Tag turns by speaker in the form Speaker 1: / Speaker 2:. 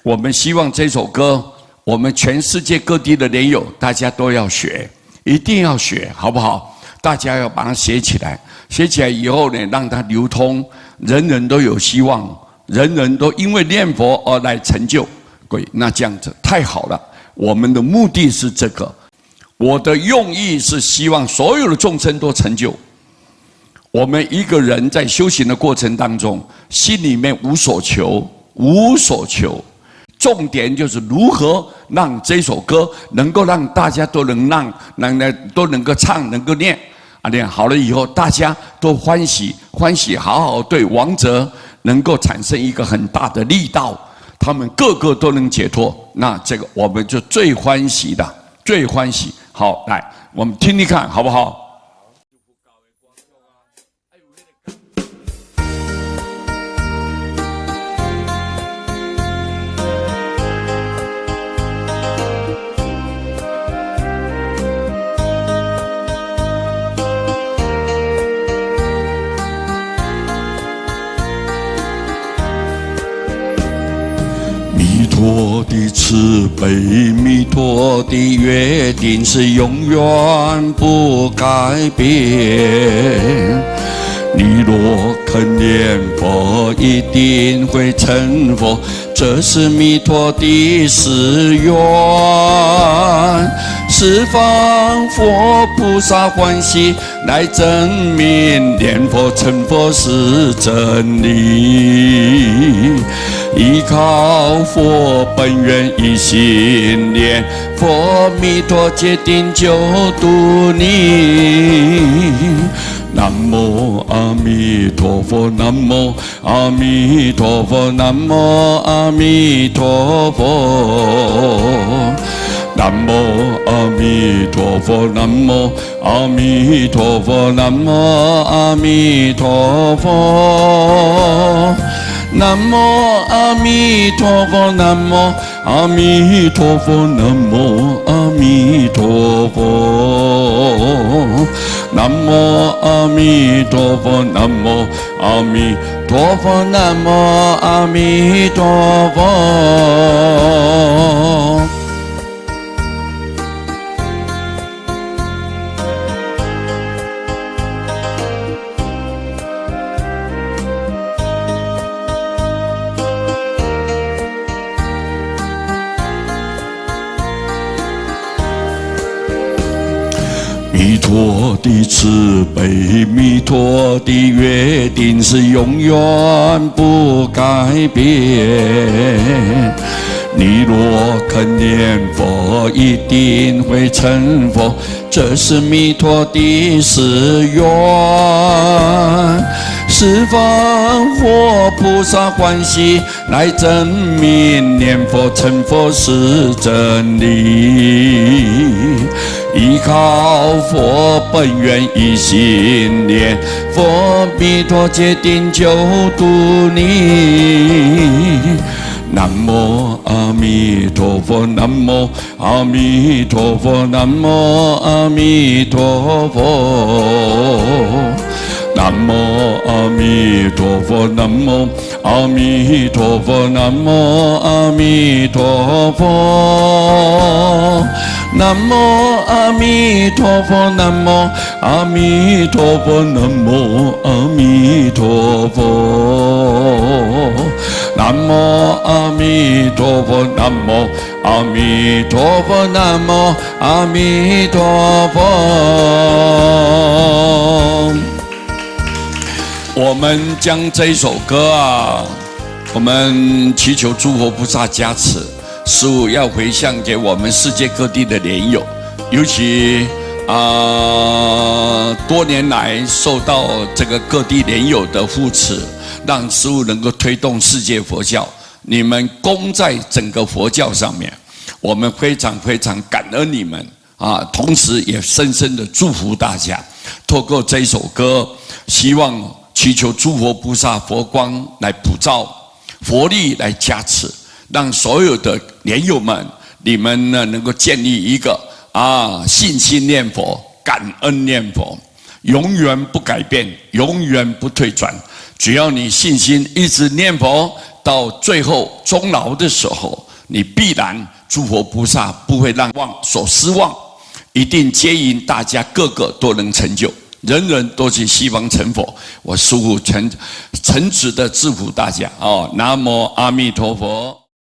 Speaker 1: 我们希望这首歌，我们全世界各地的莲友，大家都要学，一定要学，好不好？大家要把它写起来，写起来以后呢，让它流通，人人都有希望，人人都因为念佛而来成就。各位，那这样子太好了。我们的目的是这个，我的用意是希望所有的众生都成就。我们一个人在修行的过程当中，心里面无所求，无所求。重点就是如何让这首歌能够让大家都能都能够唱，能够念啊，念好了以后，大家都欢喜，欢喜，好好对亡者能够产生一个很大的力道，他们个个都能解脱。那这个我们就最欢喜的，最欢喜。好，来，我们听听看，好不好？弥陀的慈悲，弥陀的约定是永远不改变。你若肯念佛，一定会成佛，这是弥陀的誓愿。十方佛菩萨欢喜，来证明念佛成佛是真理。依靠佛本愿一心念，佛弥陀决定救度你。南无阿弥陀佛，南无阿弥陀佛，南无阿弥陀佛。南无阿弥陀佛，南无阿弥陀佛，南无阿弥陀佛。南无阿弥陀佛，南无阿弥陀佛，南无阿弥陀佛。南无阿弥陀佛，南无阿弥陀佛，南无阿弥陀佛。弥陀的慈悲，弥陀的约定是永远不改变。你若肯念佛，一定会成佛，这是弥陀的誓愿。十方佛菩萨欢喜，来证明念佛成佛是真理。依靠佛本愿一心念，佛弥陀决定救度你。南无阿弥陀佛，南无阿弥陀佛，南无阿弥陀佛。南无阿弥陀佛，南无阿弥陀佛，南无阿弥陀佛。南无阿弥陀佛，南无阿弥陀佛，南无阿弥陀佛。南无阿弥陀佛，南无阿弥陀佛，南无阿弥陀佛。我们将这首歌啊，我们祈求诸佛菩萨加持，师父要回向给我们世界各地的莲友，尤其多年来受到这个各地莲友的扶持，让师父能够推动世界佛教，你们功在整个佛教上面，我们非常非常感恩你们啊！同时也深深的祝福大家，透过这首歌，希望祈求诸佛菩萨佛光来普照，佛力来加持，让所有的莲友们，你们呢能够建立一个信心念佛，感恩念佛，永远不改变，永远不退转。只要你信心一直念佛，到最后终老的时候，你必然诸佛菩萨不会让所失望，一定接引大家个个都能成就，人人都去西方成佛。我师父诚挚的祝福大家哦，南无阿弥陀佛。